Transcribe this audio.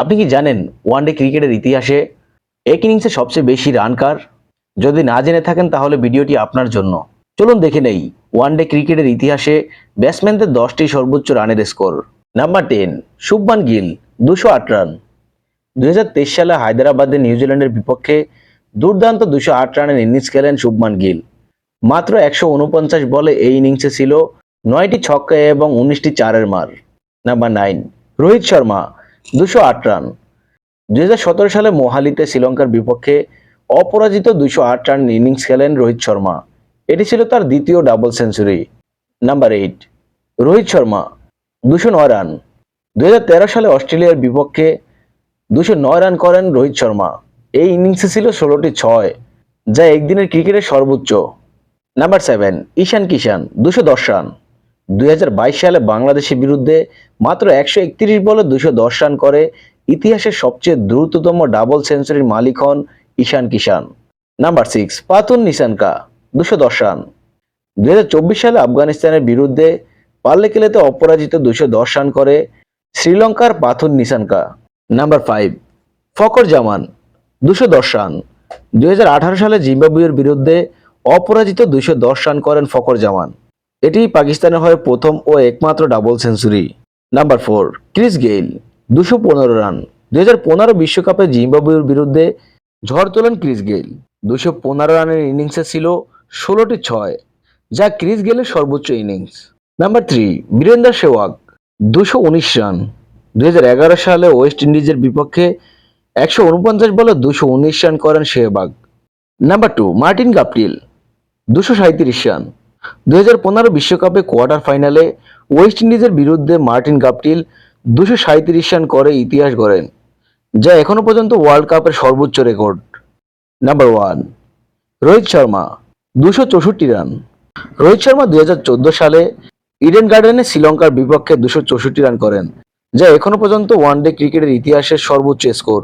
আপনি কি জানেন ওয়ানডে ক্রিকেটের ইতিহাসে এক ইনিংসে সবচেয়ে বেশি রান কার? যদি না জেনে থাকেন তাহলে ভিডিওটি আপনার জন্য। চলুন দেখে নেই ওয়ানডে ক্রিকেটের ইতিহাসে ব্যাটসম্যানদের 10টি সর্বোচ্চ রানের score. Number 10, Shubman Gill, 208 run. 2023 সালে হায়দ্রাবাদে নিউজিল্যান্ডের বিপক্ষে দুর্দান্ত 208 রানের ইনিংস খেলেন শুভমান গিল। মাত্র 149 বলে এই ইনিংসে ছিল 9টি ছক্কা এবং 19টি চারের মার। Number 9, Rohit Sharma, 208 run. 2017 সালে মোহালিতে শ্রীলঙ্কার বিপক্ষে অপরাজিত 208 রানের ইনিংস খেলেন রোহিত শর্মা। এটি ছিল তার দ্বিতীয় double century. Number 8, Rohit Sharma, 209 run. 2013 সালে অস্ট্রেলিয়ার বিপক্ষে 209 রান করেন রোহিত শর্মা। এই ইনিংসে ছিল 16টি ছয়, যা একদিনের ক্রিকেটের সর্বোচ্চ। নাম্বার 7, ঈশান কিষান, 210 রান। 2022 সালে বাংলাদেশের বিরুদ্ধে মাত্র 131 বলে 210 রান করে ইতিহাসের সবচেয়ে দ্রুততম ডাবল সেঞ্চুরির মালিক হন ঈশান কিষান। Number 6, পাথুন Nissanka, 210 run. 2024 সালে আফগানিস্তানের বিরুদ্ধে পাল্লেকেলেতে অপরাজিত 210 রান করে শ্রীলঙ্কার পাথুন নিশানকা। নাম্বার 5, ফকর জামান, 210 রান। 2018 সালে জিম্বাবুয়ের বিরুদ্ধে অপরাজিত 210 রান করেন ফকর জামান। এটি পাকিস্তানের হয়ে প্রথম ও একমাত্র double century. Number 4, Chris Gayle, 215 run. 2015 বিশ্বকাপে জিম্বাবুয়ের বিরুদ্ধে ঝড় তোলেন ক্রিস গেইল। 215 রানের ইনিংসে ছিল 16টি ছয়, যা ক্রিস গেইলের সর্বোচ্চ ইনিংস। Number 3, Virender Sehwag, 219 run. 2011 সালে ওয়েস্ট ইন্ডিজের বিপক্ষে 149 বলে 219 রান করেন Sehwag. Number 2, Martin Guptill, 237 run. 2015 বিশ্বকাপে কোয়ার্টার ফাইনালে ওয়েস্ট ইন্ডিজের বিরুদ্ধে মার্টিন গাপটিল 237 রান করে ইতিহাস গড়েন, যা এখনো পর্যন্ত ওয়ার্ল্ড কাপের সর্বোচ্চ record. Number 1, Rohit Sharma, 264 run. Rohit Sharma 2014 সালে ইডেন গার্ডেনে শ্রীলঙ্কার বিপক্ষে 264 রান করেন, যা এখনো পর্যন্ত ওয়ানডে ক্রিকেটের ইতিহাসের সর্বোচ্চ স্কোর।